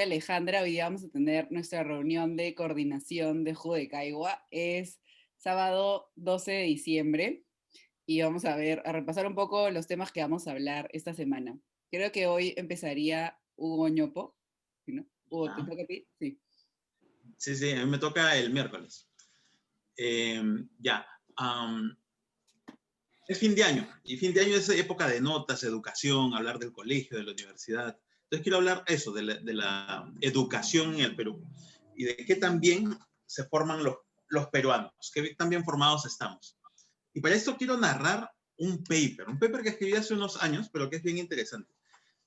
soy Alejandra. Hoy día vamos a tener nuestra reunión de coordinación de Jugo de Caigua. Es sábado 12 de diciembre y vamos a repasar un poco los temas que vamos a hablar esta semana. Creo que hoy empezaría Hugo Ñopo, ¿sí, no? Hugo, ¿te Ya. toca a ti? Sí. Sí, sí, a mí me toca el miércoles. Ya. Es fin de año, y fin de año es época de notas, educación, hablar del colegio, de la universidad. Entonces quiero hablar eso, de la educación en el Perú, y de qué también se forman los peruanos, qué tan bien formados estamos. Y para esto quiero narrar un paper que escribí hace unos años, pero que es bien interesante.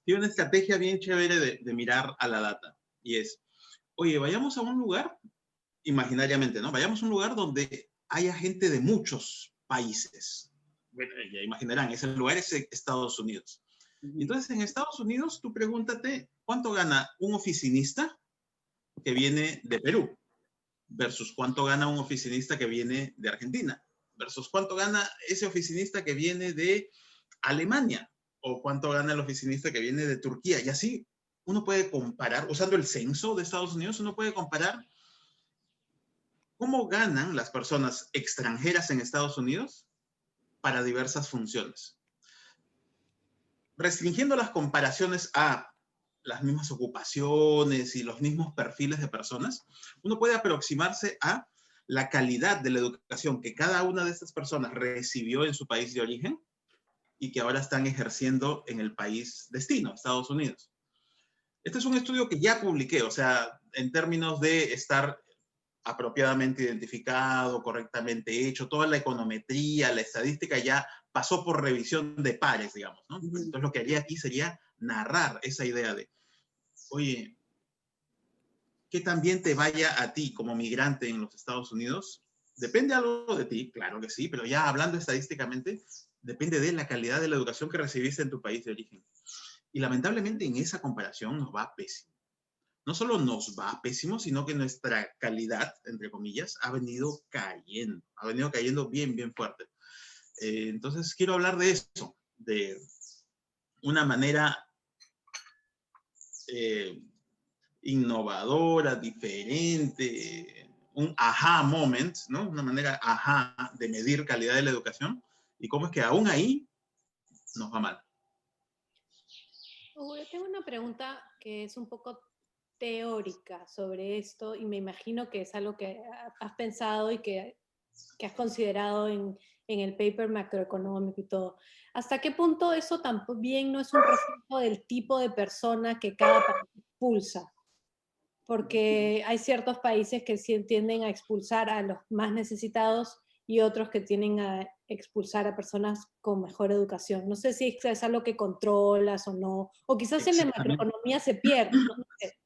Tiene una estrategia bien chévere de mirar a la data, y es, oye, vayamos a un lugar, imaginariamente, ¿no? Vayamos a un lugar donde haya gente de muchos países. Bueno, ya imaginarán, ese lugar es Estados Unidos. Entonces, en Estados Unidos, tú pregúntate cuánto gana un oficinista que viene de Perú versus cuánto gana un oficinista que viene de Argentina versus cuánto gana ese oficinista que viene de Alemania o cuánto gana el oficinista que viene de Turquía. Y así uno puede comparar, usando el censo de Estados Unidos, uno puede comparar cómo ganan las personas extranjeras en Estados Unidos para diversas funciones. Restringiendo las comparaciones a las mismas ocupaciones y los mismos perfiles de personas, uno puede aproximarse a la calidad de la educación que cada una de estas personas recibió en su país de origen y que ahora están ejerciendo en el país destino, Estados Unidos. Este es un estudio que ya publiqué, o sea, en términos de estar apropiadamente identificado, correctamente hecho, toda la econometría, la estadística ya pasó por revisión de pares, digamos, ¿no? Entonces lo que haría aquí sería narrar esa idea de, oye, que también te vaya a ti como migrante en los Estados Unidos, depende algo de ti, claro que sí, pero ya hablando estadísticamente, depende de la calidad de la educación que recibiste en tu país de origen. Y lamentablemente en esa comparación nos va pésimo. No solo nos va pésimo, sino que nuestra calidad, entre comillas, ha venido cayendo bien, bien fuerte. Entonces quiero hablar de eso, de una manera innovadora, diferente, un aha moment, ¿no? Una manera aha de medir calidad de la educación y cómo es que aún ahí nos va mal. Yo tengo una pregunta que es un poco teórica sobre esto y me imagino que es algo que has pensado y que has considerado en el paper macroeconómico y todo. ¿Hasta qué punto eso también no es un reflejo del tipo de persona que cada país expulsa? Porque hay ciertos países que sí tienden a expulsar a los más necesitados y otros que tienden a expulsar a personas con mejor educación. No sé si es algo que controlas o no, o quizás en la Exactamente. macroeconomía se pierde, no sé.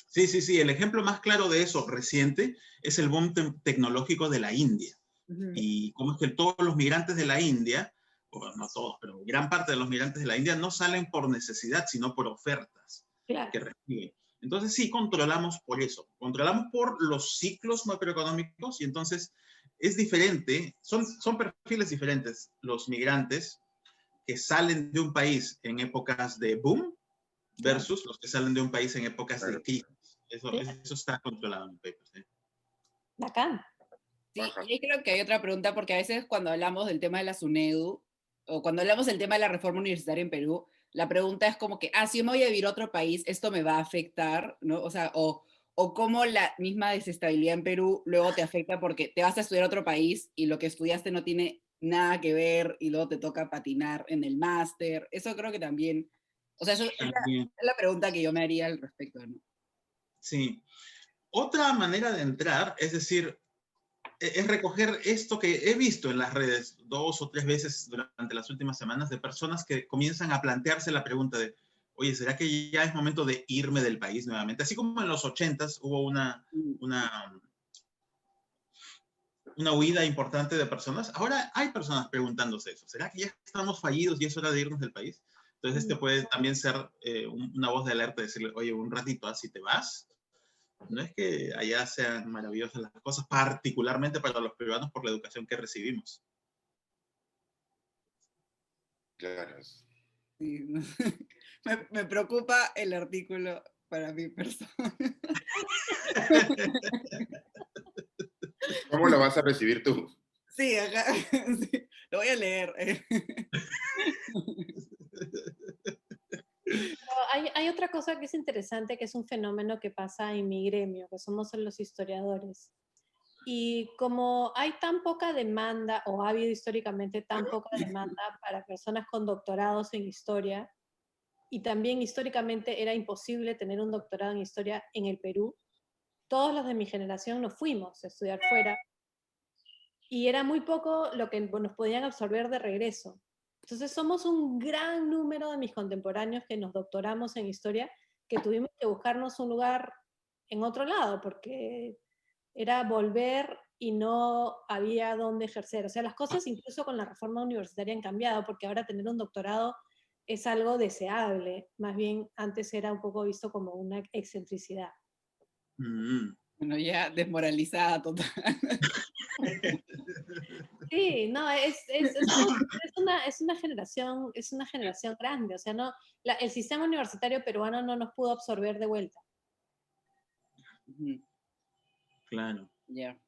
Sí, sí, sí. El ejemplo más claro de eso reciente es el boom tecnológico de la India. Y cómo es que todos los migrantes de la India, o no todos, pero gran parte de los migrantes de la India no salen por necesidad, sino por ofertas Claro. que reciben. Entonces sí controlamos por eso, controlamos por los ciclos macroeconómicos y entonces es diferente, son perfiles diferentes los migrantes que salen de un país en épocas de boom versus los que salen de un país en épocas de crisis. Eso está controlado en el paper. ¿Sí? Bacán. Sí, y creo que hay otra pregunta, porque a veces cuando hablamos del tema de la SUNEDU, o cuando hablamos del tema de la reforma universitaria en Perú, la pregunta es como que, si yo me voy a vivir a otro país, ¿esto me va a afectar? ¿No? O sea, o cómo la misma desestabilidad en Perú luego te afecta porque te vas a estudiar a otro país y lo que estudiaste no tiene nada que ver y luego te toca patinar en el máster. Eso creo que también, o sea, eso es la pregunta que yo me haría al respecto, ¿no? Sí. Otra manera de entrar, es decir, es recoger esto que he visto en las redes 2 o 3 veces durante las últimas semanas de personas que comienzan a plantearse la pregunta de, oye, ¿será que ya es momento de irme del país nuevamente? Así como en los 80s hubo una huida importante de personas, ahora hay personas preguntándose eso. ¿Será que ya estamos fallidos y es hora de irnos del país? Entonces este puede también ser una voz de alerta, decirle, oye, un ratito, si te vas, no es que allá sean maravillosas las cosas, particularmente para los peruanos por la educación que recibimos. Claro. Sí, no. Me preocupa el artículo para mi persona. ¿Cómo lo vas a recibir tú? Sí, acá, sí, lo voy a leer. Pero hay otra cosa que es interesante, que es un fenómeno que pasa en mi gremio, que somos los historiadores. Y como hay tan poca demanda, o ha habido históricamente tan poca demanda para personas con doctorados en historia, y también históricamente era imposible tener un doctorado en historia en el Perú, todos los de mi generación nos fuimos a estudiar fuera, y era muy poco lo que nos podían absorber de regreso. Entonces somos un gran número de mis contemporáneos que nos doctoramos en historia, que tuvimos que buscarnos un lugar en otro lado, porque era volver y no había dónde ejercer. O sea, las cosas incluso con la reforma universitaria han cambiado, porque ahora tener un doctorado es algo deseable, más bien antes era un poco visto como una excentricidad. Mm. Bueno, ya desmoralizada total. Sí, no, es una generación grande, o sea, no, el sistema universitario peruano no nos pudo absorber de vuelta. Ujú, Claro. ya,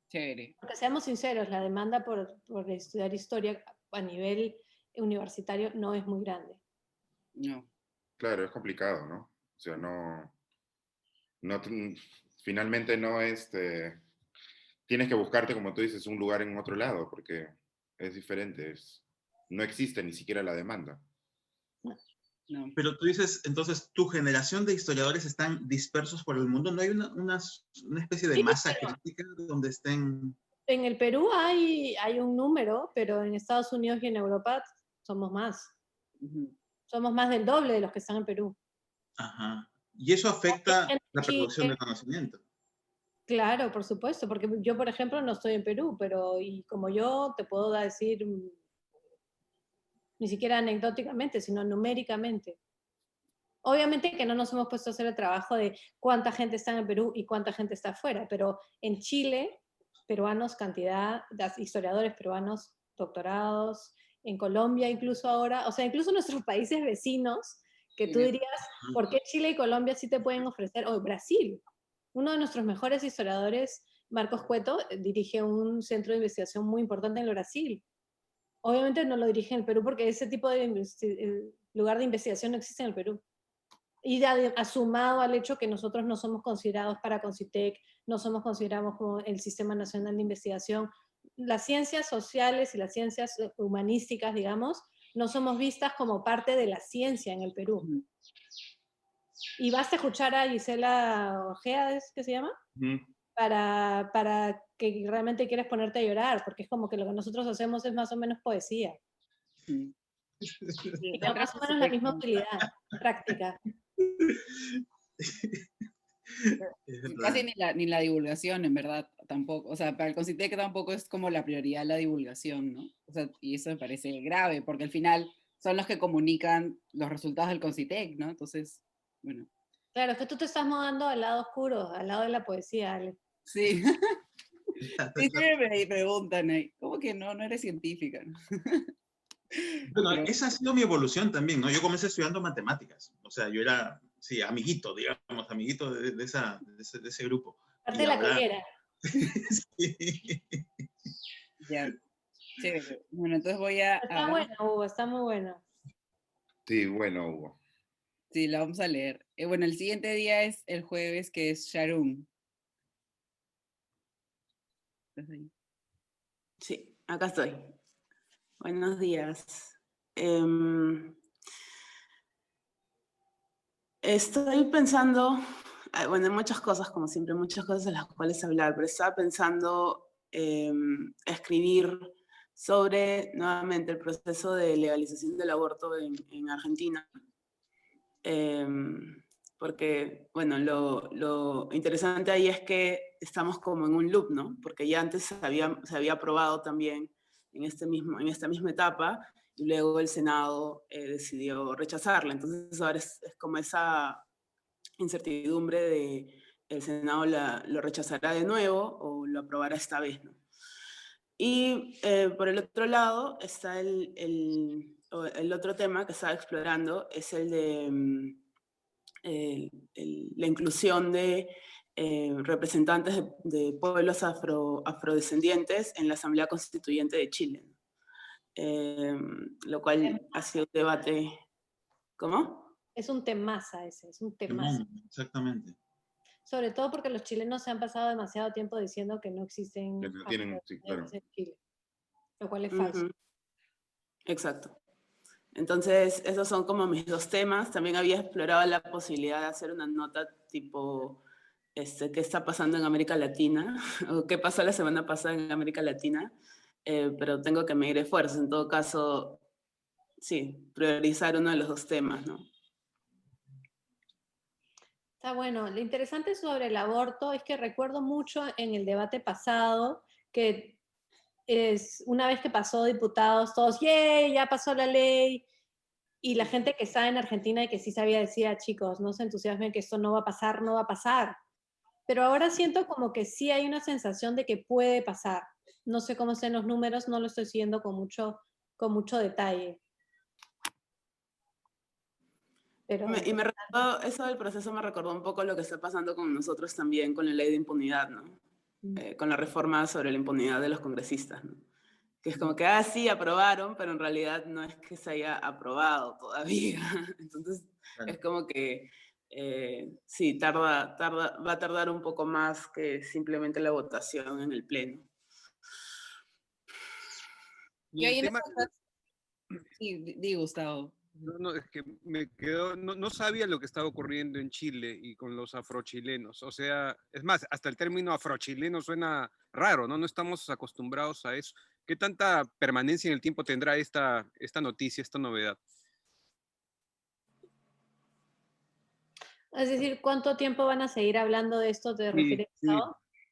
chévere. Porque seamos sinceros, la demanda por estudiar historia a nivel universitario no es muy grande. No. Claro, es complicado, ¿no? O sea, no, finalmente no tienes que buscarte, como tú dices, un lugar en otro lado, porque es diferente, no existe ni siquiera la demanda. No. Pero tú dices, entonces, tu generación de historiadores están dispersos por el mundo. ¿No hay una especie de Sí, masa pero crítica donde estén? en el Perú hay un número, pero en Estados Unidos y en Europa somos más. Ujú. Somos más del doble de los que están en Perú. Ajá. Y eso afecta En la producción de Chile, conocimiento. claro, por supuesto, porque yo, por ejemplo, no estoy en Perú, pero y como yo te puedo decir, ni siquiera anecdóticamente, sino numéricamente. Obviamente que no nos hemos puesto a hacer el trabajo de cuánta gente está en el Perú y cuánta gente está afuera, pero en Chile, peruanos, cantidad de historiadores peruanos doctorados, en Colombia incluso ahora, o sea, incluso nuestros países vecinos, que tú Sí. dirías, ¿por qué Chile y Colombia sí te pueden ofrecer? O Brasil, uno de nuestros mejores historiadores, Marcos Cueto, dirige un centro de investigación muy importante en el Brasil. Obviamente no lo dirige en el Perú porque ese tipo de lugar de investigación no existe en el Perú. Y sumado al hecho que nosotros no somos considerados para CONCITEC, no somos considerados como el Sistema Nacional de Investigación, las ciencias sociales y las ciencias humanísticas, digamos, no somos vistas como parte de la ciencia en el Perú. Ujú. Y basta escuchar a Gisela Ojea, ¿es que se llama? Para que realmente quieras ponerte a llorar, porque es como que lo que nosotros hacemos es más o menos poesía. Sí. Y Sí, con otras más o menos la misma perspectivas. utilidad práctica. Es Casi verdad. ni la divulgación, en verdad, tampoco. O sea, para el CONCITEC tampoco es como la prioridad la divulgación, ¿no? O sea, y eso me parece grave, porque al final son los que comunican los resultados del CONCITEC, ¿no? Entonces, bueno, Claro, es que tú te estás mudando al lado oscuro, al lado de la poesía, Ale. sí. Sí, siempre me preguntan, ¿cómo que no eres científica? ¿No? Bueno, Pero, esa ha sido mi evolución también, ¿no? Yo comencé estudiando matemáticas. O sea, yo era, sí, amiguito, digamos, amiguito de ese grupo. Parte Y de la ahora, collera. sí. ya, chévere. Bueno, entonces voy a, Está bueno, Hugo, está muy bueno. Sí, bueno, Hugo. sí, la vamos a leer. Bueno, el siguiente día es el jueves, que es Sharon. ¿Estás ahí? Sí, acá estoy. Buenos días. Em, Estoy pensando, bueno, en muchas cosas, como siempre, muchas cosas de las cuales hablar, pero estaba pensando escribir sobre nuevamente el proceso de legalización del aborto en Argentina. Porque, bueno, lo interesante ahí es que estamos como en un loop, ¿no? Porque ya antes se había aprobado también en esta misma etapa y luego el Senado decidió rechazarla. Entonces ahora es como esa incertidumbre de el Senado lo rechazará de nuevo o lo aprobará esta vez, ¿no? Y por el otro lado está el otro tema que estaba explorando, es el de la inclusión de representantes de pueblos afrodescendientes en la Asamblea Constituyente de Chile, lo cual ha sido un debate. ¿Cómo? Es un temaza ese, es un temaza. Exactamente. Sobre todo porque los chilenos se han pasado demasiado tiempo diciendo que no existen Que no tienen, sí, claro. en Chile, lo cual es falso. Exacto. Entonces, esos son como mis dos temas. También había explorado la posibilidad de hacer una nota tipo, ¿qué está pasando en América Latina? O qué pasó la semana pasada en América Latina. Pero tengo que medir esfuerzos. En todo caso, sí, priorizar uno de los dos temas, ¿no? Está bueno. Lo interesante sobre el aborto es que recuerdo mucho en el debate pasado que una vez que pasó diputados, todos, ¡yay! Ya pasó la ley. Y la gente que está en Argentina y que sí sabía decía, chicos, no se entusiasmen que esto no va a pasar, no va a pasar. Pero ahora siento como que sí hay una sensación de que puede pasar. No sé cómo estén los números, no lo estoy siguiendo con mucho detalle. Pero, Y me recordó, eso del proceso me recordó un poco lo que está pasando con nosotros también con la ley de impunidad, ¿no? Con la reforma sobre la impunidad de los congresistas, ¿no? Que es como que, sí, aprobaron, pero en realidad no es que se haya aprobado todavía. Entonces, Claro. es como que, sí, va a tardar un poco más que simplemente la votación en el Pleno. Y ahí en esas cosas... Sí, di Gustavo. No, es que me quedó, no sabía lo que estaba ocurriendo en Chile y con los afrochilenos. O sea, es más, hasta el término afrochileno suena raro, ¿no? No estamos acostumbrados a eso. ¿Qué tanta permanencia en el tiempo tendrá esta noticia, esta novedad? es decir, ¿cuánto tiempo van a seguir hablando de esto? ¿Te refieres Sí, a?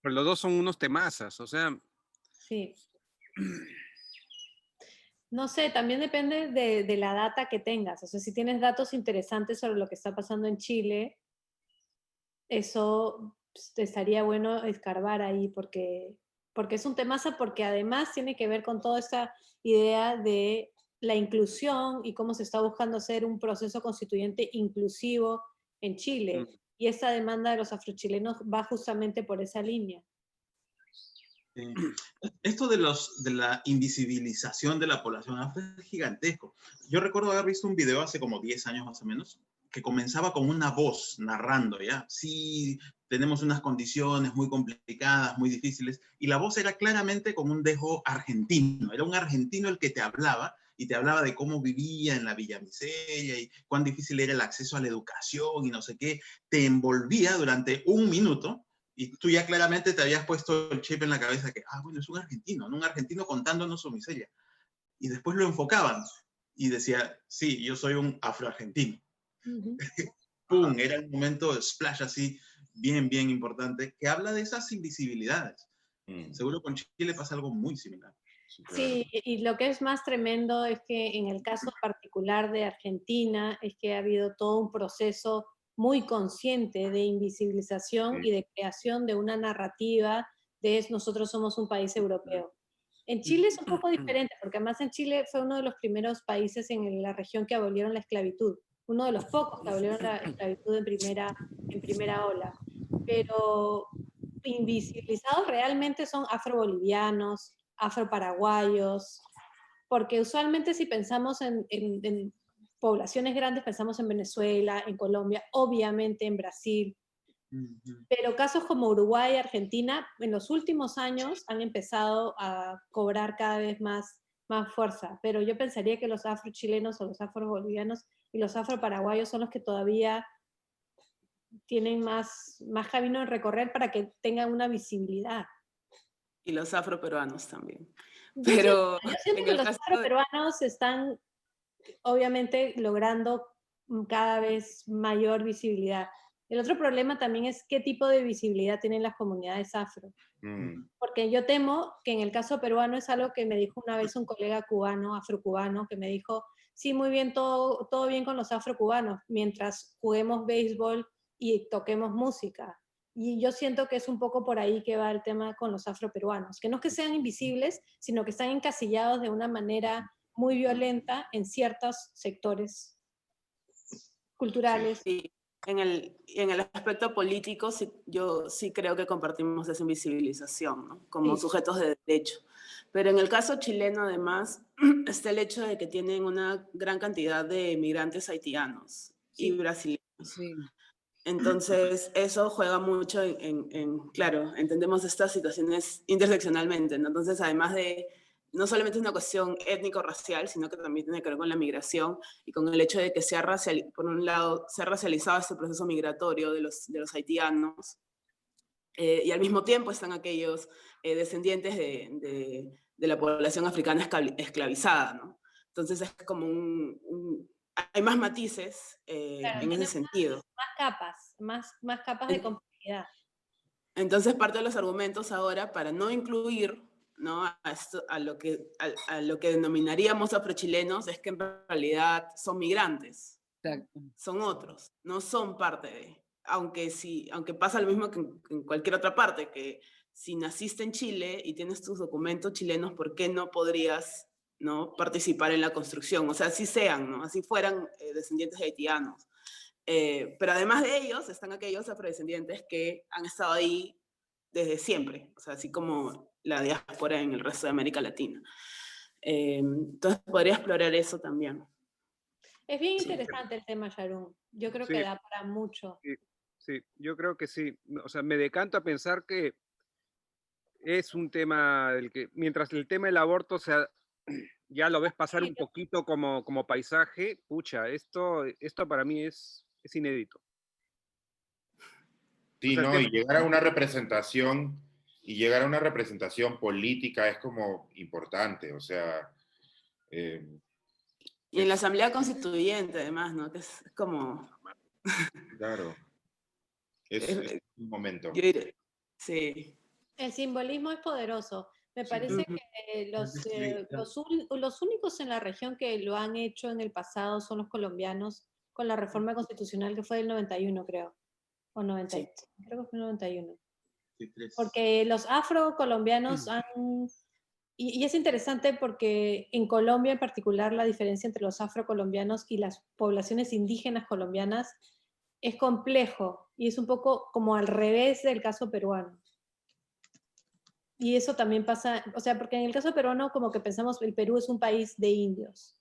pero los dos son unos temazas, o sea... Sí. No sé, también depende de la data que tengas. O sea, si tienes datos interesantes sobre lo que está pasando en Chile, eso te estaría bueno escarbar ahí porque es un temazo, porque además tiene que ver con toda esta idea de la inclusión y cómo se está buscando hacer un proceso constituyente inclusivo en Chile. Y esa demanda de los afrochilenos va justamente por esa línea. Esto de la invisibilización de la población afro es gigantesco. Yo recuerdo haber visto un video hace como 10 años más o menos, que comenzaba con una voz narrando, ¿ya? Sí, tenemos unas condiciones muy complicadas, muy difíciles, y la voz era claramente como un dejo argentino, era un argentino el que te hablaba, y te hablaba de cómo vivía en la Villa Miseria, y cuán difícil era el acceso a la educación, y no sé qué, te envolvía durante un minuto, y tú ya claramente te habías puesto el chip en la cabeza que, bueno, es un argentino, ¿no? Un argentino contándonos su miseria. Y después lo enfocaban y decía, sí, yo soy un afroargentino. ¡Pum! Era un momento de splash así, bien, bien importante, que habla de esas invisibilidades. Seguro con Chile pasa algo muy similar. Sí, y lo que es más tremendo es que en el caso particular de Argentina es que ha habido todo un proceso muy consciente de invisibilización y de creación de una narrativa de nosotros somos un país europeo. En Chile es un poco diferente, porque además en Chile fue uno de los primeros países en la región que abolieron la esclavitud, uno de los pocos que abolieron la esclavitud en primera ola. Pero invisibilizados realmente son afrobolivianos, afroparaguayos, porque usualmente si pensamos en poblaciones grandes, pensamos en Venezuela, en Colombia, obviamente en Brasil, pero casos como Uruguay y Argentina en los últimos años han empezado a cobrar cada vez más fuerza, pero yo pensaría que los afrochilenos o los afrobolivianos y los afroparaguayos son los que todavía tienen más camino en recorrer para que tengan una visibilidad. Y los afroperuanos también. Yo Pero siento que los afroperuanos están obviamente logrando cada vez mayor visibilidad. El otro problema también es qué tipo de visibilidad tienen las comunidades afro. Porque yo temo que en el caso peruano es algo que me dijo una vez un colega cubano, afrocubano, que me dijo, sí, muy bien, todo bien con los afrocubanos, mientras juguemos béisbol y toquemos música. Y yo siento que es un poco por ahí que va el tema con los afroperuanos, que no es que sean invisibles, sino que están encasillados de una manera muy violenta en ciertos sectores culturales. Sí. en el aspecto político, yo sí creo que compartimos esa invisibilización, ¿no? Como Sí. sujetos de derecho. Pero en el caso chileno, además, está el hecho de que tienen una gran cantidad de migrantes haitianos y Sí. brasileños. Sí. Entonces, eso juega mucho claro, entendemos estas situaciones interseccionalmente, ¿no? Entonces, además de, no solamente es una cuestión étnico-racial, sino que también tiene que ver con la migración y con el hecho de que por un lado, se ha racializado este proceso migratorio de los haitianos, y al mismo tiempo están aquellos descendientes de la población africana esclavizada, ¿no? Entonces, es como hay más matices Claro, en ese tiene sentido. más capas de complejidad. Entonces, parte de los argumentos ahora para no incluir, ¿no? a lo que denominaríamos afrochilenos es que en realidad son migrantes, Exacto. son otros, no son parte de. Aunque pasa lo mismo que en cualquier otra parte, que si naciste en Chile y tienes tus documentos chilenos, ¿por qué no podrías, ¿no? participar en la construcción? O sea, así sean, ¿no? Así fueran descendientes de haitianos. Pero además de ellos están aquellos afrodescendientes que han estado ahí desde siempre, o sea, así como la diáspora en el resto de América Latina. Entonces podría explorar eso también. Es bien interesante el tema, Sharon. Yo creo que Sí, da para mucho. sí, sí, yo creo que sí. O sea, me decanto a pensar que es un tema del que, mientras el tema del aborto, o sea, ya lo ves pasar un poquito como paisaje, pucha, esto para mí es inédito. O Sí, sea, el ¿no? tema, Y llegar a una representación, política es como importante, o sea, eh, Y en la Asamblea Constituyente, además, ¿no? Que es como... claro, es un momento. Yo diré, sí. El simbolismo es poderoso. Me Sí. parece que los únicos en la región que lo han hecho en el pasado son los colombianos con la reforma constitucional que fue del 91, creo. O 90, Sí. creo que fue el 91. Sí, 3. Porque los afrocolombianos han... Y es interesante porque en Colombia en particular la diferencia entre los afrocolombianos y las poblaciones indígenas colombianas es complejo y es un poco como al revés del caso peruano. Y eso también pasa, o sea, porque en el caso peruano como que pensamos el Perú es un país de indios.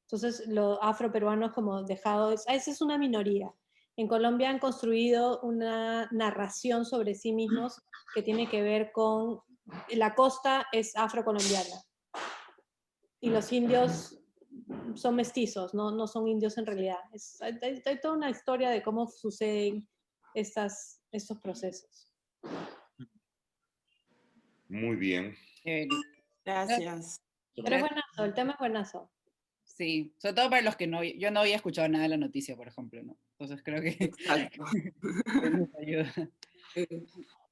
Entonces los afroperuanos como dejados, esa es una minoría. En Colombia han construido una narración sobre sí mismos que tiene que ver con la costa es afrocolombiana y los indios son mestizos, no son indios en realidad. Hay toda una historia de cómo suceden estos procesos. Muy bien. Gracias. Pero es buenazo, el tema es buenazo. Sí, sobre todo para los que yo no había escuchado nada de la noticia, por ejemplo, ¿no? Entonces creo que Exacto. nos ayuda.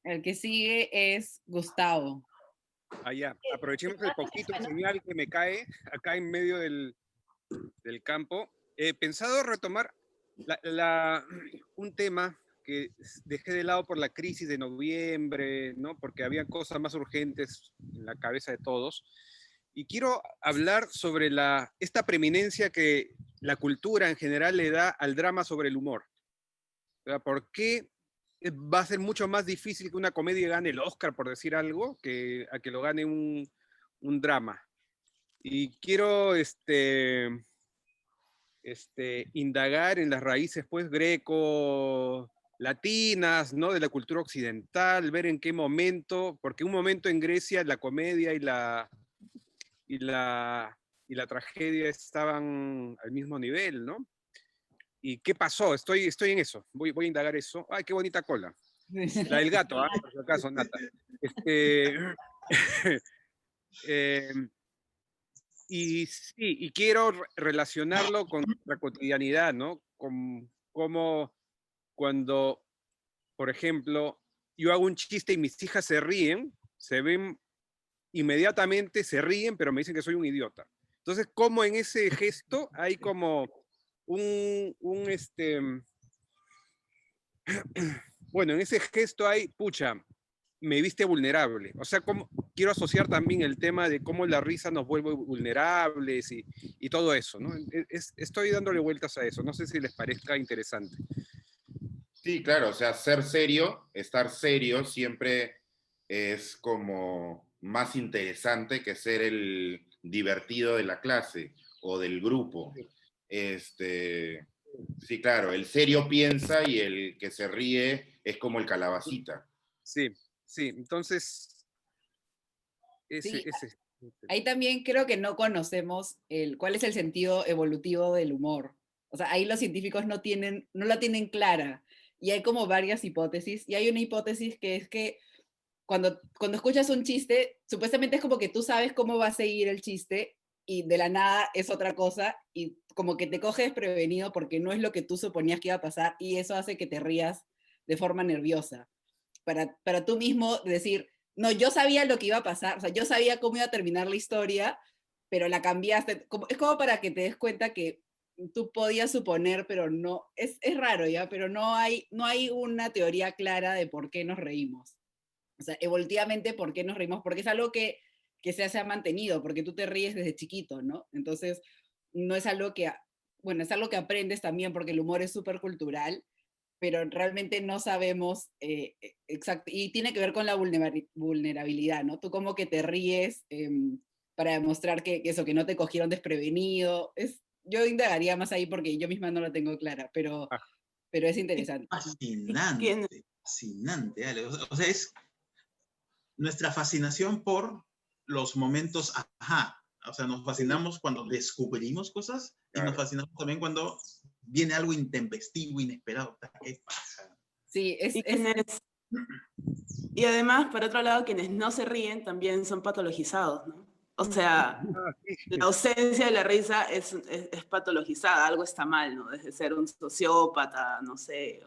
El que sigue es Gustavo. allá, aprovechemos el poquito de señal que me cae acá en medio del campo. He pensado retomar un tema que dejé de lado por la crisis de noviembre, ¿no? Porque había cosas más urgentes en la cabeza de todos. Y quiero hablar sobre esta preeminencia que la cultura en general le da al drama sobre el humor. O sea, ¿por qué va a ser mucho más difícil que una comedia gane el Oscar, por decir algo, que a que lo gane un drama? Y quiero indagar en las raíces pues greco-latinas, ¿no? De la cultura occidental, ver en qué momento, porque un momento en Grecia la comedia y la tragedia estaban al mismo nivel, ¿no? ¿Y qué pasó? Estoy en eso, voy a indagar eso. ¡Ay, qué bonita cola! La del gato, por si acaso, Nata. Y sí, y quiero relacionarlo con la cotidianidad, ¿no? Con cómo cuando, por ejemplo, yo hago un chiste y mis hijas se ríen, se ven inmediatamente, se ríen, pero me dicen que soy un idiota. Entonces, como en ese gesto hay como bueno, en ese gesto hay, pucha, me viste vulnerable. O sea, quiero asociar también el tema de cómo la risa nos vuelve vulnerables y todo eso, ¿no? Estoy dándole vueltas a eso. No sé si les parezca interesante. Sí, claro, o sea, ser serio, estar serio siempre es como más interesante que ser el divertido de la clase o del grupo. Sí, claro, el serio piensa y el que se ríe es como el calabacita. Sí, sí, entonces, ese, Sí, ese. ahí también creo que no conocemos cuál es el sentido evolutivo del humor. O sea, ahí los científicos no la tienen clara. Y hay como varias hipótesis. Y hay una hipótesis que es que cuando escuchas un chiste, supuestamente es como que tú sabes cómo va a seguir el chiste y de la nada es otra cosa y como que te coge desprevenido porque no es lo que tú suponías que iba a pasar y eso hace que te rías de forma nerviosa. Para tú mismo decir, no, yo sabía lo que iba a pasar, o sea, yo sabía cómo iba a terminar la historia, pero la cambiaste. Es como para que te des cuenta que tú podías suponer, pero no, es raro ya, pero no hay una teoría clara de por qué nos reímos. O sea, evolutivamente, ¿por qué nos reímos? Porque es algo que se ha mantenido, porque tú te ríes desde chiquito, ¿no? Entonces, no es algo que, bueno, es algo que aprendes también porque el humor es súper cultural, pero realmente no sabemos exacto, y tiene que ver con la vulnerabilidad, ¿no? Tú como que te ríes para demostrar que eso, que no te cogieron desprevenido. Yo indagaría más ahí porque yo misma no la tengo clara, Ah, pero es interesante. ¿Quién? Fascinante, fascinante, Ale. O sea, es nuestra fascinación por los momentos ajá. O sea, nos fascinamos cuando descubrimos cosas y nos Claro. fascinamos también cuando viene algo intempestivo, inesperado. ¿Qué pasa? Sí, Y quienes, y además, por otro lado, quienes no se ríen también son patologizados, ¿no? O sea, sí. la ausencia de la risa es patologizada, algo está mal, ¿no? Desde ser un sociópata, no sé,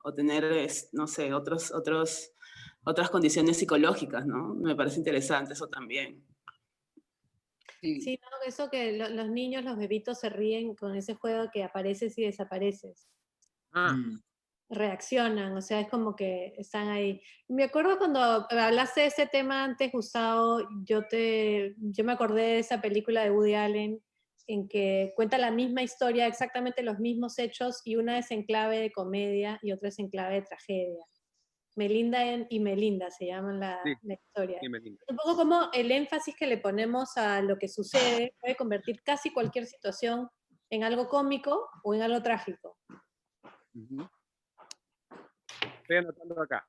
o tener, no sé, otras condiciones psicológicas, ¿no? Me parece interesante eso también. sí. Sí, no, eso que los niños, los bebitos se ríen con ese juego que apareces y desapareces. Ah, Mm. Reaccionan, o sea, es como que están ahí. Me acuerdo cuando hablaste de este tema antes, Gustavo, yo me acordé de esa película de Woody Allen en que cuenta la misma historia, exactamente los mismos hechos, y una es en clave de comedia y otra es en clave de tragedia. Melinda y Melinda se llaman sí, la historia. dime, dime. Un poco como el énfasis que le ponemos a lo que sucede puede convertir casi cualquier situación en algo cómico o en algo trágico. Ujú. Estoy anotando acá.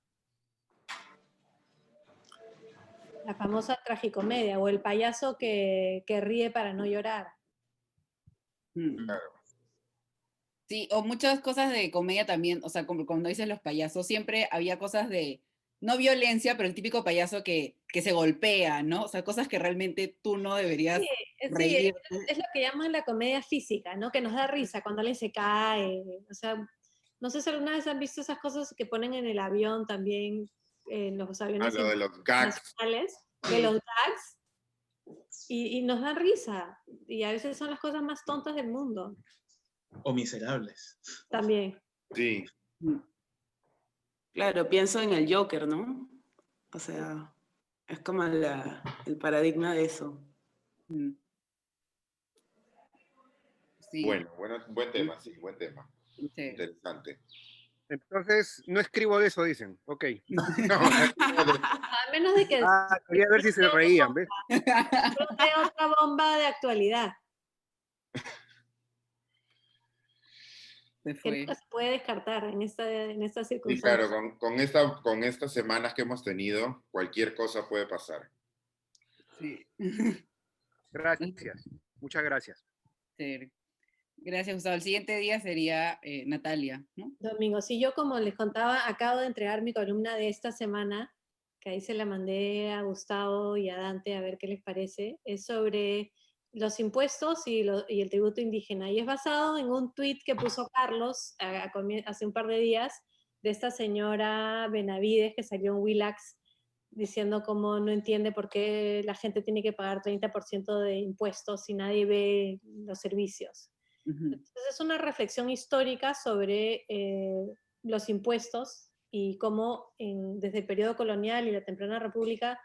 La famosa tragicomedia o el payaso que ríe para no llorar. Mm. Claro. Sí, o muchas cosas de comedia también, o sea, como cuando dices los payasos, siempre había cosas de, no violencia, pero el típico payaso que se golpea, ¿no? O sea, cosas que realmente tú no Sí, deberías sí, reírte. es lo que llaman la comedia física, ¿no? Que nos da risa cuando alguien se cae. O sea, no sé si alguna vez han visto esas cosas que ponen en el avión también, en los Ah, aviones lo de los gags. internacionales, de Sí. los gags, y nos dan risa. Y a veces son las cosas más tontas del mundo O miserables. también. Sí, Mm. Claro, pienso en el Joker, ¿no? O sea, es como el paradigma de eso. Mm. Sí, bueno, buen tema, sí, buen tema. sí. Interesante. Entonces, no escribo de eso, dicen. Ok. No, A menos de que Quería ver si se reían, ¿ves? explote otra bomba de actualidad, Se que fue. nunca se puede descartar en esta sí, circunstancia. claro, con estas semanas que hemos tenido, cualquier cosa puede pasar. Sí. Gracias. Muchas gracias. Sí. Gracias, Gustavo. El siguiente día sería Natalia, ¿no? Domingo, sí, yo como les contaba, acabo de entregar mi columna de esta semana, que ahí se la mandé a Gustavo y a Dante a ver qué les parece. Es sobre los impuestos y el tributo indígena. Y es basado en un tuit que puso Carlos hace un par de días de esta señora Benavides que salió en Willax diciendo cómo no entiende por qué la gente tiene que pagar 30% de impuestos si nadie ve los servicios. Ujú. Entonces es una reflexión histórica sobre los impuestos y cómo desde el periodo colonial y la temprana república,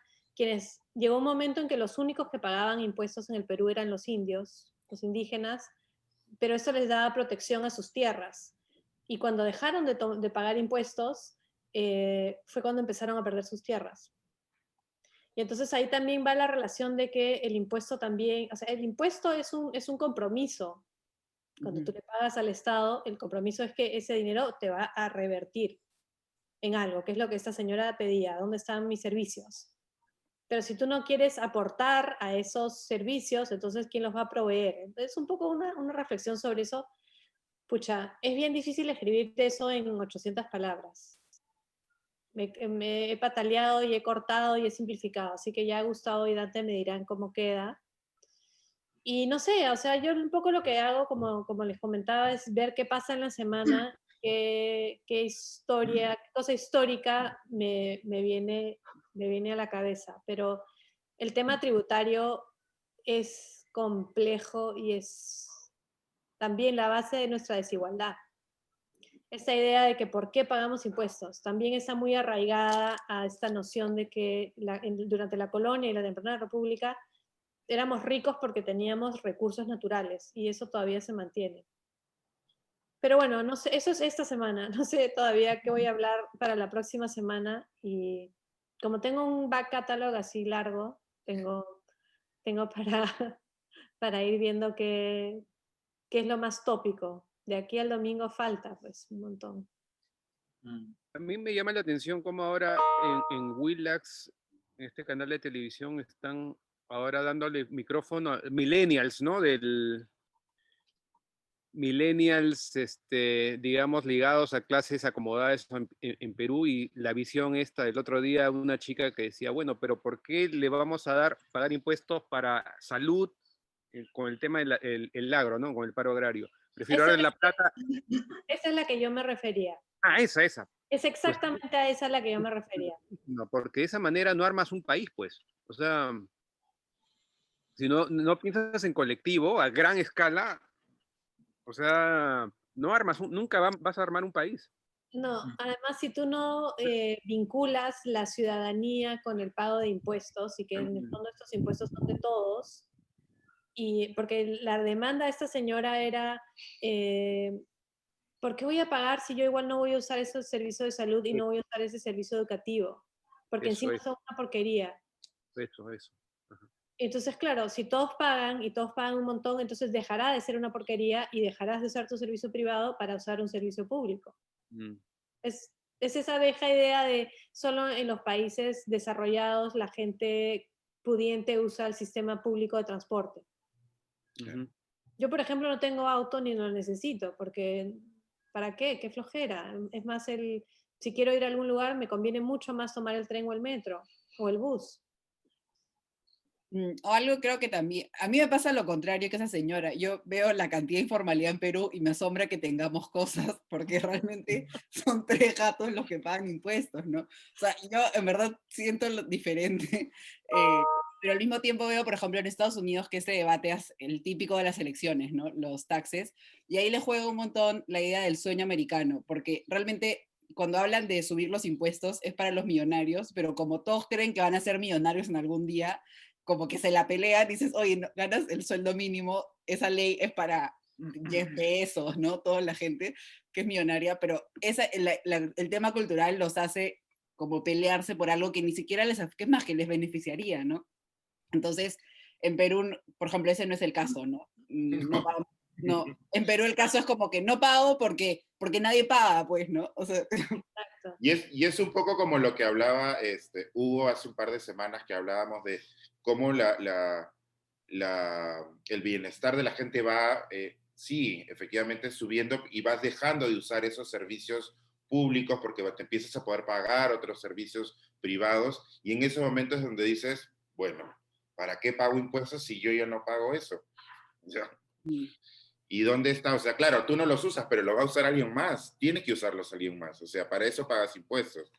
llegó un momento en que los únicos que pagaban impuestos en el Perú eran los indios, los indígenas, pero eso les daba protección a sus tierras. Y cuando dejaron de pagar impuestos, fue cuando empezaron a perder sus tierras. Y entonces ahí también va la relación de que el impuesto también, o sea, el impuesto es un compromiso. Cuando tú le pagas al Estado, el compromiso es que ese dinero te va a revertir en algo, que es lo que esta señora pedía, ¿dónde están mis servicios? Pero si tú no quieres aportar a esos servicios, entonces ¿quién los va a proveer? Entonces un poco una reflexión sobre eso. Pucha, es bien difícil escribir eso en 800 palabras. Me he pataleado y he cortado y he simplificado, así que ya Gustavo y Dante me dirán cómo queda. Y no sé, o sea, yo un poco lo que hago, como les comentaba, es ver qué pasa en la semana, qué historia, qué cosa histórica me viene a la cabeza. Pero el tema tributario es complejo y es también la base de nuestra desigualdad. Esta idea de que por qué pagamos impuestos también está muy arraigada a esta noción de que durante la colonia y la temprana república éramos ricos porque teníamos recursos naturales y eso todavía se mantiene. Pero bueno, no sé, eso es esta semana, no sé todavía qué voy a hablar para la próxima semana y como tengo un back catalog así largo, tengo para ir viendo qué es lo más tópico. De aquí al domingo falta pues un montón. A mí me llama la atención cómo ahora en Willax, en este canal de televisión, están ahora dándole micrófono a millennials, ¿no? Del millennials, digamos, ligados a clases acomodadas en Perú, y la visión esta del otro día, una chica que decía, bueno, pero ¿por qué le vamos a pagar impuestos para salud con el tema del agro, ¿no? Con el paro agrario? Prefiero Esa darle la plata. es la que yo me refería. Ah, esa. Es Pues exactamente a esa a la que yo me refería. no, porque de esa manera no armas un país, pues. O sea, si no piensas en colectivo, a gran escala, o sea, no armas, nunca vas a armar un país. No, además si tú no vinculas la ciudadanía con el pago de impuestos y que en el fondo estos impuestos son de todos, y porque la demanda de esta señora era, ¿por qué voy a pagar si yo igual no voy a usar ese servicio de salud y no voy a usar ese servicio educativo? Porque Eso, encima son una porquería. eso. Ajá. Entonces, claro, si todos pagan y todos pagan un montón, entonces dejará de ser una porquería y dejarás de usar tu servicio privado para usar un servicio público. Mm. Es, es esa vieja idea de solo en los países desarrollados la gente pudiente usa el sistema público de transporte. Ujú. Yo, por ejemplo, no tengo auto ni lo necesito, porque ¿para qué? Qué flojera. Es más, si quiero ir a algún lugar, me conviene mucho más tomar el tren o el metro o el bus. O algo creo que también, a mí me pasa lo contrario que esa señora. Yo veo la cantidad de informalidad en Perú y me asombra que tengamos cosas, porque realmente son 3 gatos los que pagan impuestos, ¿no? O sea, yo en verdad siento lo diferente, pero al mismo tiempo veo, por ejemplo, en Estados Unidos que ese debate es el típico de las elecciones, ¿no? Los taxes, y ahí le juega un montón la idea del sueño americano, porque realmente cuando hablan de subir los impuestos es para los millonarios, pero como todos creen que van a ser millonarios en algún día, como que se la pelean, dices, oye, no, ganas el sueldo mínimo, esa ley es para Jeff Bezos, ¿no? Toda la gente que es millonaria, pero el tema cultural los hace como pelearse por algo que ni siquiera que es más que les beneficiaría, ¿no? Entonces, en Perú, por ejemplo, ese no es el caso, ¿no? No, en Perú el caso es como que no pago porque nadie paga, pues, ¿no? O sea, Exacto. Y es un poco como lo que hablaba Hugo hace un par de semanas, que hablábamos de cómo el bienestar de la gente va, sí, efectivamente subiendo, y vas dejando de usar esos servicios públicos porque te empiezas a poder pagar otros servicios privados, y en esos momentos es donde dices, bueno, ¿para qué pago impuestos si yo ya no pago eso? ¿Ya? ¿Y dónde está? O sea, claro, tú no los usas, pero lo va a usar alguien más. Tiene que usarlos alguien más. O sea, para eso pagas impuestos.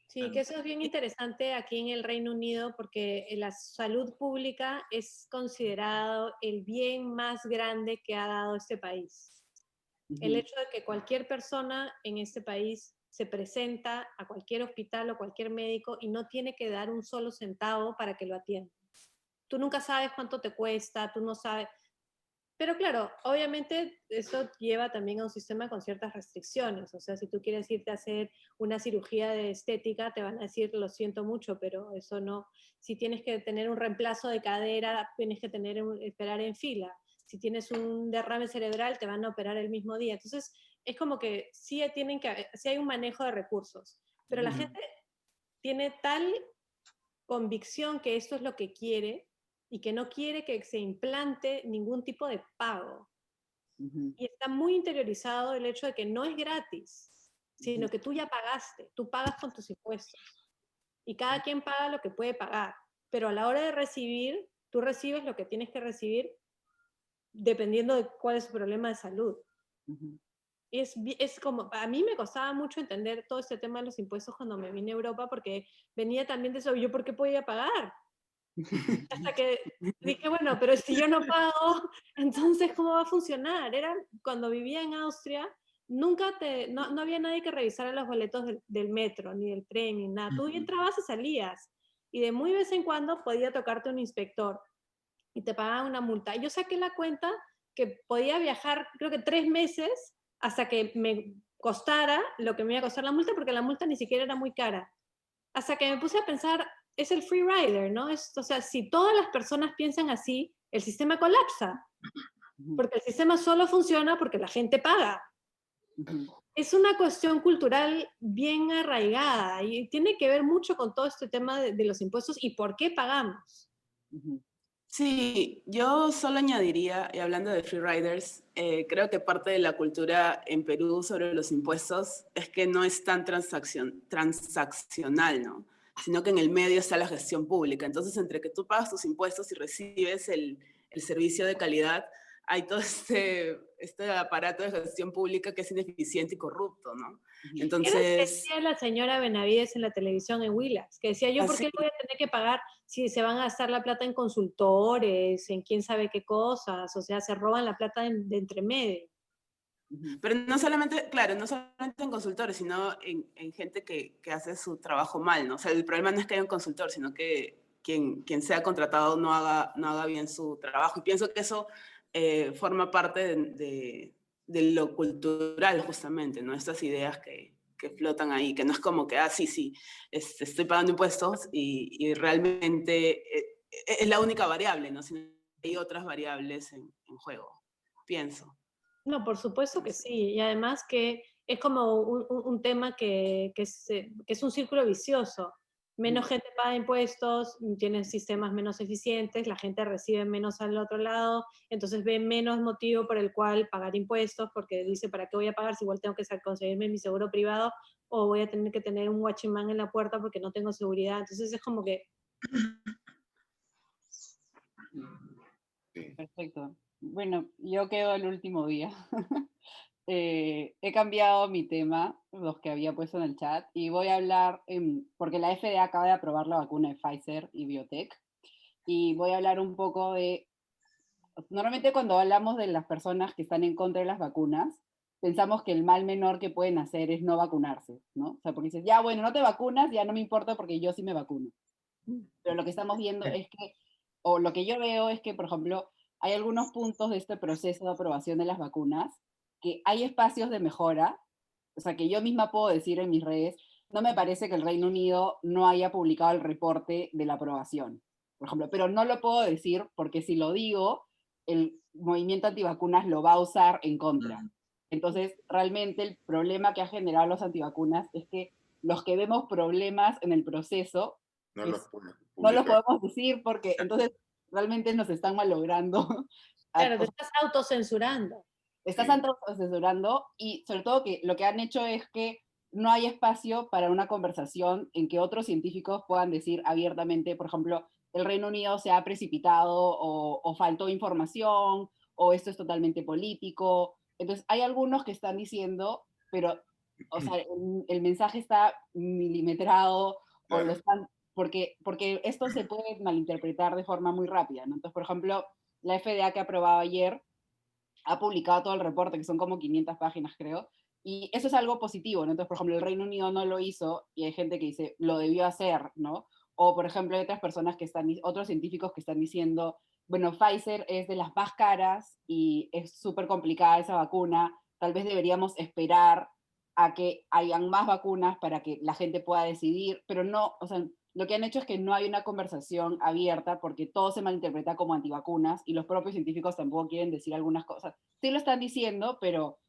Sí, que eso es bien interesante aquí en el Reino Unido porque la salud pública es considerado el bien más grande que ha dado este país. El hecho de que cualquier persona en este país se presenta a cualquier hospital o cualquier médico y no tiene que dar un solo centavo para que lo atiendan. Tú nunca sabes cuánto te cuesta, tú no sabes, Pero claro, obviamente eso lleva también a un sistema con ciertas restricciones. O sea, si tú quieres irte a hacer una cirugía de estética, te van a decir, lo siento mucho, pero eso no. Si tienes que tener un reemplazo de cadera, tienes que esperar en fila. Si tienes un derrame cerebral, te van a operar el mismo día. Entonces, es como que sí hay un manejo de recursos. Pero la gente tiene tal convicción que esto es lo que quiere y que no quiere que se implante ningún tipo de pago. Y está muy interiorizado el hecho de que no es gratis, sino que tú ya pagaste, tú pagas con tus impuestos. Y cada quien paga lo que puede pagar. Pero a la hora de recibir, tú recibes lo que tienes que recibir dependiendo de cuál es su problema de salud. Es como, a mí me costaba mucho entender todo este tema de los impuestos cuando me vine a Europa, porque venía también de eso, ¿yo por qué podía pagar? Hasta que dije, bueno, pero si yo no pago, entonces ¿cómo va a funcionar? Era cuando vivía en Austria, no había nadie que revisara los boletos del metro, ni del tren, ni nada. Tú entrabas y salías. Y de muy vez en cuando podía tocarte un inspector y te pagaban una multa. Y yo saqué la cuenta que podía viajar, creo que 3 meses hasta que me costara lo que me iba a costar la multa, porque la multa ni siquiera era muy cara. Hasta que me puse a pensar, es el free rider, ¿no? O sea, si todas las personas piensan así, el sistema colapsa, porque el sistema solo funciona porque la gente paga. Es una cuestión cultural bien arraigada y tiene que ver mucho con todo este tema de los impuestos y por qué pagamos. Sí, yo solo añadiría, y hablando de freeriders, creo que parte de la cultura en Perú sobre los impuestos es que no es tan transaccional, ¿no? Sino que en el medio está la gestión pública. Entonces, entre que tú pagas tus impuestos y recibes el servicio de calidad, hay todo este aparato de gestión pública que es ineficiente y corrupto, ¿no? Era lo que Entonces, decía la señora Benavides en la televisión en Willax, que decía, ¿yo por así, qué voy a tener que pagar si se van a gastar la plata en consultores, en quién sabe qué cosas? O sea, se roban la plata de entre medio. pero no solamente, claro, no solamente en consultores, sino en gente que hace su trabajo mal, ¿no? O sea, el problema no es que haya un consultor, sino que quien sea contratado no haga bien su trabajo. Y pienso que eso forma parte de lo cultural, justamente, ¿no? Estas ideas que flotan ahí, que no es como que, sí, estoy pagando impuestos y realmente es la única variable, ¿no? Sino que hay otras variables en juego, pienso. No, por supuesto que sí. Y además que es como un tema que es un círculo vicioso. Menos gente paga impuestos, tienen sistemas menos eficientes, la gente recibe menos al otro lado, entonces ve menos motivo por el cual pagar impuestos, porque dice, ¿para qué voy a pagar si igual tengo que conseguirme mi seguro privado o voy a tener que tener un guachimán en la puerta porque no tengo seguridad? Entonces es como que... Sí. Perfecto. Bueno, yo quedo el último día. He cambiado mi tema, los que había puesto en el chat, y voy a hablar, porque la FDA acaba de aprobar la vacuna de Pfizer y Biotech, y voy a hablar un poco de, normalmente cuando hablamos de las personas que están en contra de las vacunas, pensamos que el mal menor que pueden hacer es no vacunarse, ¿no? O sea, porque dices, ya bueno, no te vacunas, ya no me importa porque yo sí me vacuno. Pero lo que estamos viendo es que, o lo que yo veo es que, por ejemplo, hay algunos puntos de este proceso de aprobación de las vacunas que hay espacios de mejora, o sea, que yo misma puedo decir en mis redes, no me parece que el Reino Unido no haya publicado el reporte de la aprobación, por ejemplo, pero no lo puedo decir porque si lo digo, el movimiento antivacunas lo va a usar en contra. Entonces, realmente el problema que ha generado los antivacunas es que los que vemos problemas en el proceso, No pues, los puedes no lo publicar. podemos decir porque entonces realmente nos están malogrando. Claro, te estás autocensurando. Estás Sí. asesorando y sobre todo que lo que han hecho es que no hay espacio para una conversación en que otros científicos puedan decir abiertamente, por ejemplo, el Reino Unido se ha precipitado o faltó información o esto es totalmente político. Entonces hay algunos que están diciendo, pero o sea, el mensaje está milimetrado o lo Claro. están, porque esto se puede malinterpretar de forma muy rápida, ¿no? Entonces, por ejemplo, la FDA que aprobaba ayer ha publicado todo el reporte, que son como 500 páginas, creo, y eso es algo positivo, ¿no? Entonces, por ejemplo, el Reino Unido no lo hizo y hay gente que dice, lo debió hacer, ¿no? O, por ejemplo, hay otras personas que están, otros científicos que están diciendo, bueno, Pfizer es de las más caras y es súper complicada esa vacuna, tal vez deberíamos esperar a que hayan más vacunas para que la gente pueda decidir, pero no, o sea, lo que han hecho es que no hay una conversación abierta porque todo se malinterpreta como antivacunas y los propios científicos tampoco quieren decir algunas cosas. Sí lo están diciendo, pero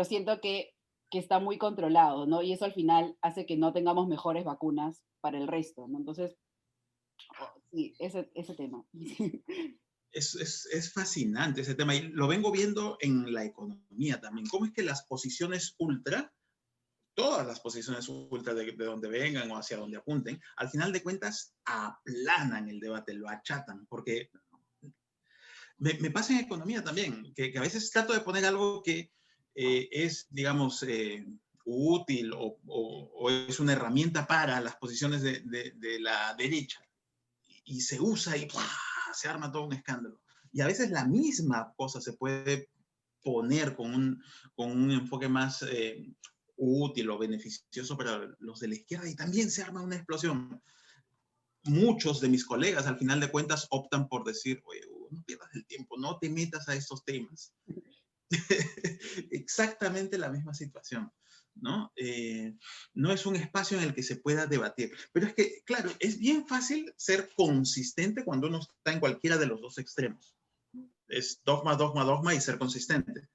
siento que está muy controlado, ¿no? Y eso al final hace que no tengamos mejores vacunas para el resto, ¿no? Entonces, sí, ese tema. Es fascinante ese tema y lo vengo viendo en la economía también. ¿Cómo es que las posiciones ultra, todas las posiciones ultra de donde vengan o hacia donde apunten, al final de cuentas aplanan el debate, lo achatan? Porque me pasa en economía también, que a veces trato de poner algo que es, digamos, útil o es una herramienta para las posiciones de la derecha y se usa y ¡pua! Se arma todo un escándalo. Y a veces la misma cosa se puede poner con un enfoque más útil o beneficioso para los de la izquierda y también se arma una explosión. Muchos de mis colegas al final de cuentas optan por decir, oye, no pierdas el tiempo, no te metas a estos temas. Exactamente la misma situación, ¿no? No es un espacio en el que se pueda debatir. Pero es que, claro, es bien fácil ser consistente cuando uno está en cualquiera de los dos extremos. Es dogma, dogma, dogma y ser consistente.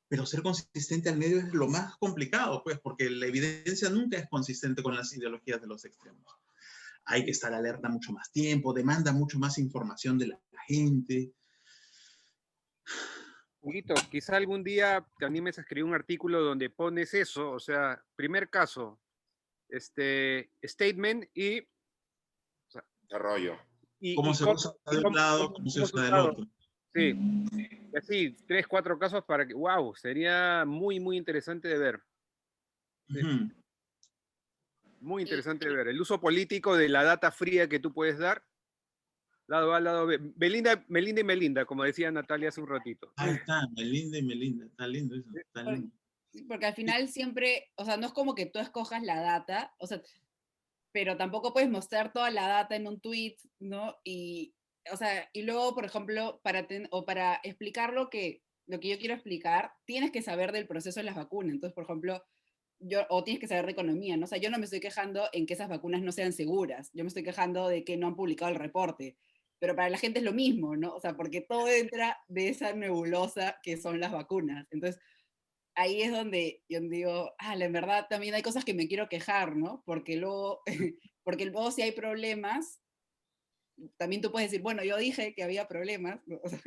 Pero ser consistente al medio es lo más complicado, pues, porque la evidencia nunca es consistente con las ideologías de los extremos. Hay que estar alerta mucho más tiempo, demanda mucho más información de la gente. Huguito, quizá algún día te animes a escribir un artículo donde pones eso, o sea, primer caso, statement y, o sea, Desarrollo. Cómo se usa de un lado, cómo se usa del otro. Sí, y así, 3, 4 casos para que, wow, sería muy, muy interesante de ver. Sí. Muy interesante de ver. El uso político de la data fría que tú puedes dar, lado A, lado B. Melinda y Melinda, como decía Natalia hace un ratito. Ahí está, Melinda y Melinda. Está lindo eso, está lindo. Porque al final siempre, o sea, no es como que tú escojas la data, o sea, pero tampoco puedes mostrar toda la data en un tweet, ¿no? Y, o sea, y luego, por ejemplo, para explicar lo que yo quiero explicar, tienes que saber del proceso de las vacunas. Entonces, por ejemplo, o tienes que saber de economía, ¿no? O sea, yo no me estoy quejando en que esas vacunas no sean seguras, yo me estoy quejando de que no han publicado el reporte, pero para la gente es lo mismo, ¿no? O sea, porque todo entra de esa nebulosa que son las vacunas. Entonces, ahí es donde yo digo, en verdad también hay cosas que me quiero quejar, ¿no? Porque luego, porque luego si hay problemas, también tú puedes decir, bueno, yo dije que había problemas, ¿no? O sea,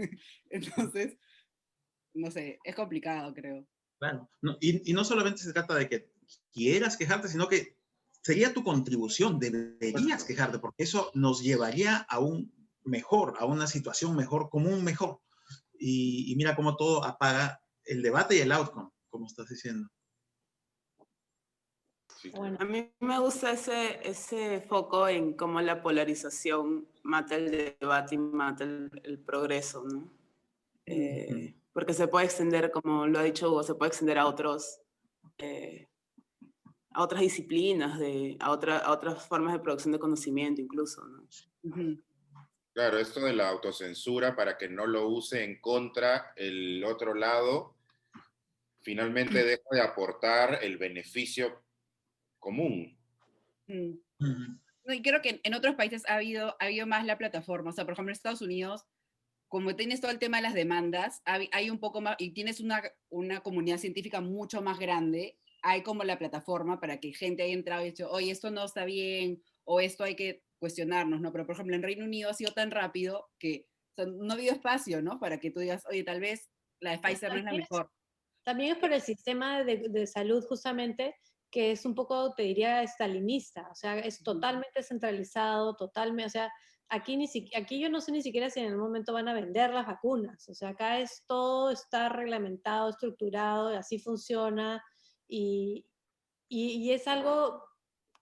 entonces, no sé, es complicado, creo. Claro. No, y no solamente se trata de que quieras quejarte, sino que sería tu contribución, deberías quejarte, porque eso nos llevaría a un mejor, a una situación mejor, común mejor. Y mira cómo todo apaga el debate y el outcome, como estás diciendo. Sí. Bueno, A mí me gusta ese foco en cómo la polarización mata el debate y mata el progreso, ¿no? Porque se puede extender, como lo ha dicho Hugo, se puede extender a otras disciplinas, a otras formas de producción de conocimiento incluso, ¿no? Claro, esto de la autocensura para que no lo use en contra el otro lado, finalmente deja de aportar el beneficio común. No, y creo que en otros países ha habido más la plataforma. O sea, por ejemplo, en Estados Unidos, como tienes todo el tema de las demandas, hay un poco más, y tienes una comunidad científica mucho más grande, hay como la plataforma para que gente haya entrado y dicho, oye, esto no está bien, o esto hay que cuestionarnos, ¿no? Pero, por ejemplo, en Reino Unido ha sido tan rápido que, o sea, no ha habido espacio, ¿no? Para que tú digas, oye, tal vez la de Pfizer no es la mejor. también es por el sistema de salud justamente que es un poco, te diría, estalinista, o sea, es totalmente centralizado, totalmente, o sea, aquí yo no sé ni siquiera si en el momento van a vender las vacunas, o sea, acá todo está reglamentado, estructurado, así funciona, y es algo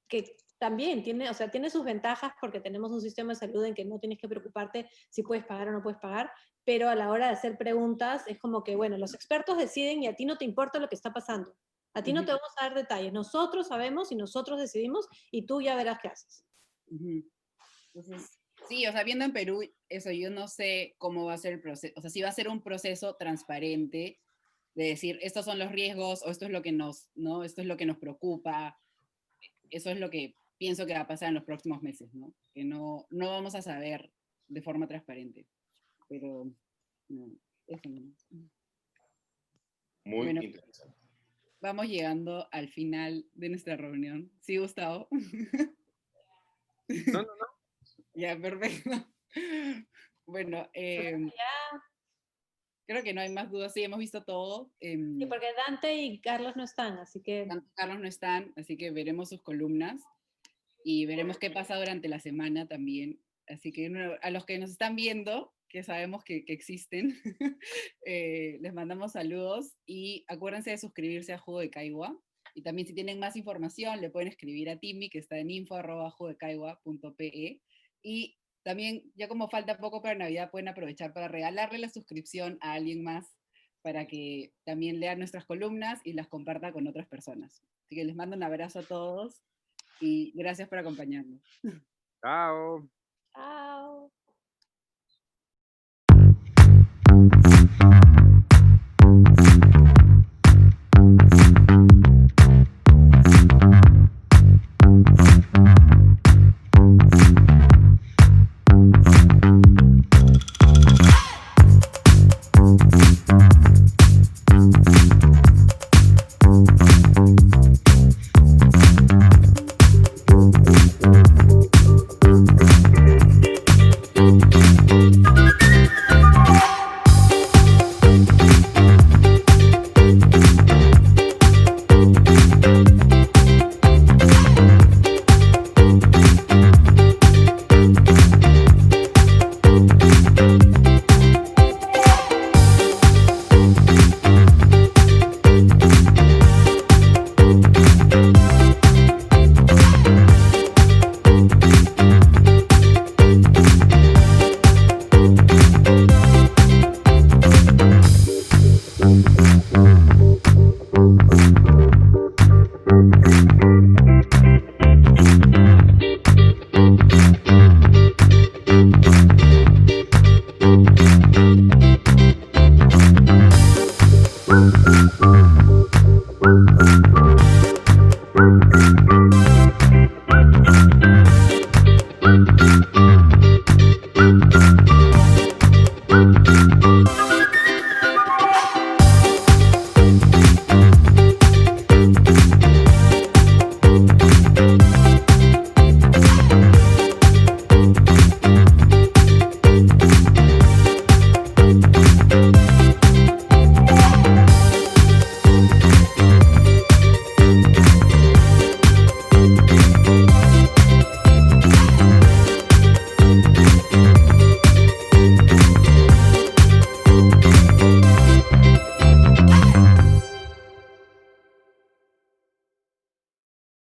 que también tiene, o sea, tiene sus ventajas porque tenemos un sistema de salud en que no tienes que preocuparte si puedes pagar o no puedes pagar, pero a la hora de hacer preguntas es como que, bueno, los expertos deciden y a ti no te importa lo que está pasando. A ti no te vamos a dar detalles. Nosotros sabemos y nosotros decidimos y tú ya verás qué haces. Entonces, Sí, o sea, viendo en Perú, eso yo no sé cómo va a ser el proceso, o sea, si va a ser un proceso transparente de decir, estos son los riesgos, o esto es lo que nos, ¿no? Esto es lo que nos preocupa, eso es lo que pienso que va a pasar en los próximos meses, ¿no? Que no vamos a saber de forma transparente, pero no, eso no. Muy Bueno, interesante. vamos llegando al final de nuestra reunión. ¿Sí, Gustavo? No, no, no. Ya, perfecto. Bueno, Ya, creo que no hay más dudas, sí, hemos visto todo. sí, porque Dante y Carlos no están, así que Tanto Carlos no están, así que veremos sus columnas y veremos qué pasa durante la semana también. Así que a los que nos están viendo, que sabemos que existen, les mandamos saludos y acuérdense de suscribirse a Jugo de Caigua. Y también si tienen más información, le pueden escribir a Timmy, que está en info@jugodecaigua.pe. Y también, ya como falta poco para Navidad, pueden aprovechar para regalarle la suscripción a alguien más para que también lea nuestras columnas y las comparta con otras personas. Así que les mando un abrazo a todos y gracias por acompañarnos. Chao.